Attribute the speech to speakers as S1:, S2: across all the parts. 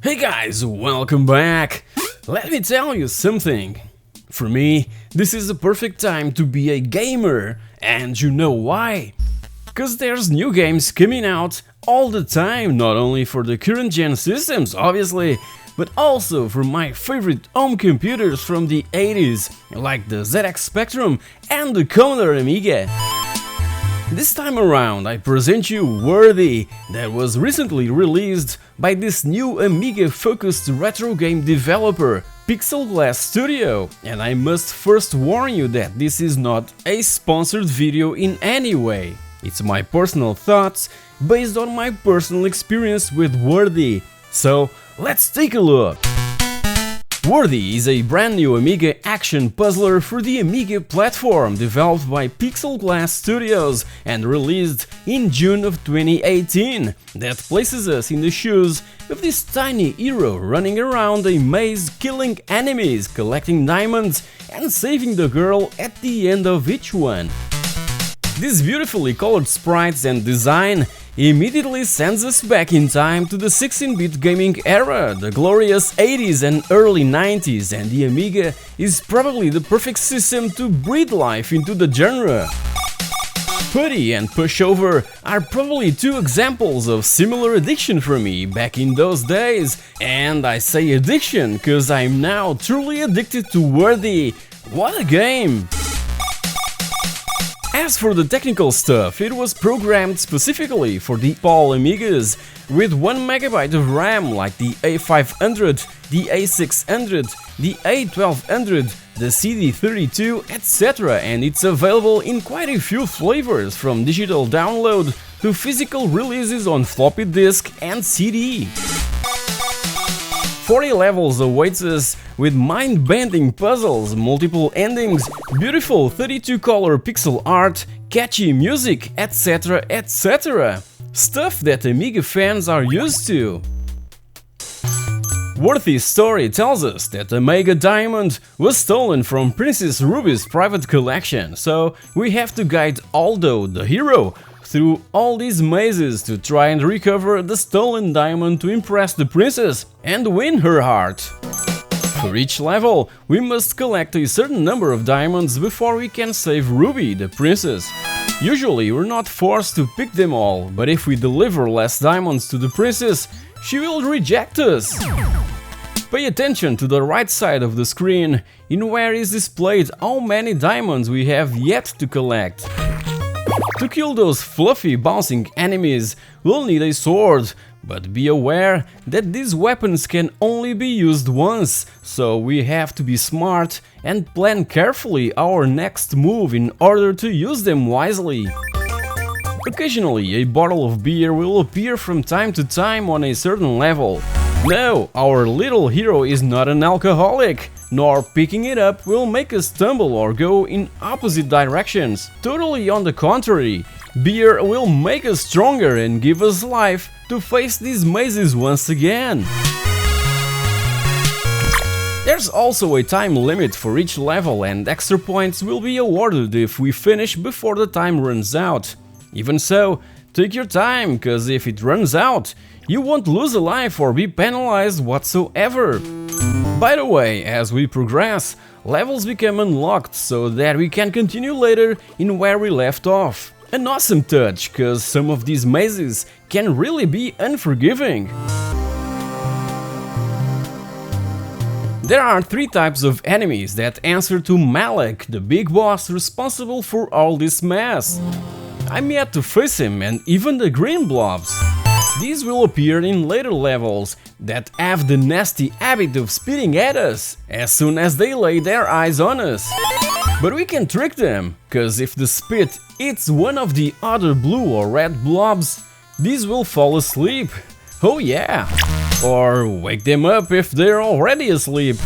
S1: Hey guys, welcome back! Let me tell you something. For me, this is a perfect time to be a gamer, and you know why? Cause there's new games coming out all the time, not only for the current gen systems, obviously, but also for my favorite home computers from the 80s, like the ZX Spectrum and the Commodore Amiga. This time around I present you Worthy, that was recently released by this new Amiga-focused retro game developer, Pixelglass Studio, and I must first warn you that this is not a sponsored video in any way. It's my personal thoughts based on my personal experience with Worthy, so let's take a look! Worthy is a brand new Amiga action puzzler for the Amiga platform, developed by Pixelglass Studios and released in June of 2018, that places us in the shoes of this tiny hero running around a maze killing enemies, collecting diamonds and saving the girl at the end of each one. These beautifully colored sprites and design immediately sends us back in time to the 16-bit gaming era, the glorious 80s and early 90s, and the Amiga is probably the perfect system to breathe life into the genre. Putty and Pushover are probably two examples of similar addiction for me back in those days, and I say addiction cause I'm now truly addicted to Worthy. What a game! As for the technical stuff, it was programmed specifically for the PAL Amigas, with 1 MB of RAM like the A500, the A600, the A1200, the CD32, etc., and it's available in quite a few flavors, from digital download to physical releases on floppy disk and CD. 40 levels awaits us, with mind-bending puzzles, multiple endings, beautiful 32-color pixel art, catchy music, etc, etc. Stuff that Amiga fans are used to. Worthy's story tells us that a Mega Diamond was stolen from Princess Ruby's private collection, so we have to guide Aldo, the hero, through all these mazes to try and recover the stolen diamond to impress the princess and win her heart. For each level, we must collect a certain number of diamonds before we can save Ruby, the princess. Usually we're not forced to pick them all, but if we deliver less diamonds to the princess, she will reject us. Pay attention to the right side of the screen, in where is displayed how many diamonds we have yet to collect. To kill those fluffy bouncing enemies, we'll need a sword, but be aware that these weapons can only be used once, so we have to be smart and plan carefully our next move in order to use them wisely. Occasionally, a bottle of beer will appear from time to time on a certain level. No, our little hero is not an alcoholic, nor picking it up will make us stumble or go in opposite directions. Totally on the contrary, beer will make us stronger and give us life to face these mazes once again. There's also a time limit for each level, and extra points will be awarded if we finish before the time runs out. Even so, take your time, cause if it runs out, you won't lose a life or be penalized whatsoever. By the way, as we progress, levels become unlocked so that we can continue later in where we left off. An awesome touch, cause some of these mazes can really be unforgiving. There are 3 types of enemies that answer to Malek, the big boss responsible for all this mess. I'm yet to face him, and even the green blobs. These will appear in later levels that have the nasty habit of spitting at us as soon as they lay their eyes on us. But we can trick them, cause if the spit eats one of the other blue or red blobs, these will fall asleep. Oh yeah! Or wake them up if they're already asleep.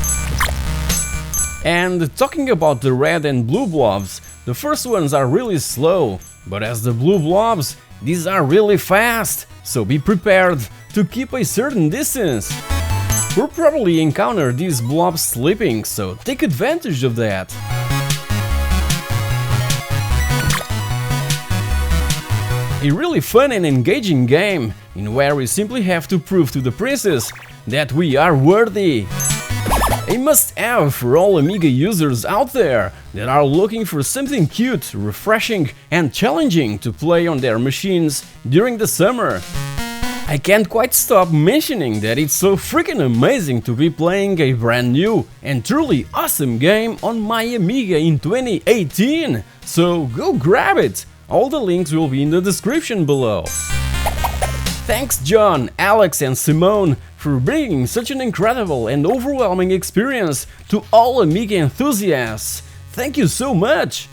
S1: And talking about the red and blue blobs, the first ones are really slow, but as the blue blobs, these are really fast. So be prepared to keep a certain distance. We'll probably encounter these blobs sleeping, so take advantage of that. A really fun and engaging game, in where we simply have to prove to the princess that we are worthy. A must-have for all Amiga users out there that are looking for something cute, refreshing and challenging to play on their machines during the summer. I can't quite stop mentioning that it's so freaking amazing to be playing a brand new and truly awesome game on my Amiga in 2018, so go grab it! All the links will be in the description below. Thanks John, Alex and Simone for bringing such an incredible and overwhelming experience to all Amiga enthusiasts. Thank you so much!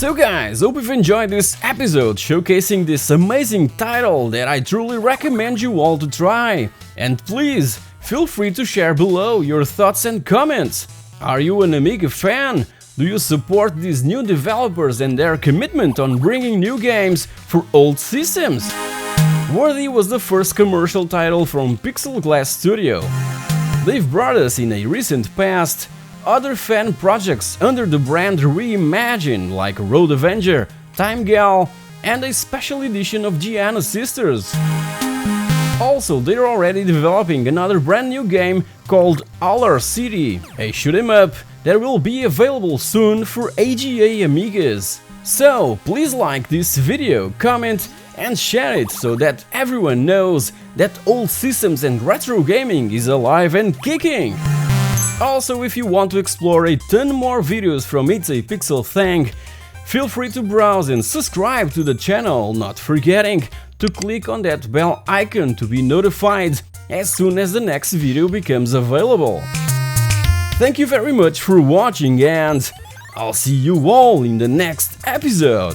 S1: So guys, hope you've enjoyed this episode showcasing this amazing title that I truly recommend you all to try. And please, feel free to share below your thoughts and comments. Are you an Amiga fan? Do you support these new developers and their commitment on bringing new games for old systems? Worthy was the first commercial title from Pixelglass Studio. They've brought us in a recent past other fan projects under the brand Reimagine like Road Avenger, Time Gal and a special edition of Gianna Sisters. Also, they're already developing another brand new game called Our City, a shoot 'em up that will be available soon for AGA Amigas. So, please like this video, comment and share it so that everyone knows that old systems and retro gaming is alive and kicking. Also, if you want to explore a ton more videos from It's a Pixelthing, feel free to browse and subscribe to the channel, not forgetting to click on that bell icon to be notified as soon as the next video becomes available. Thank you very much for watching and I'll see you all in the next episode.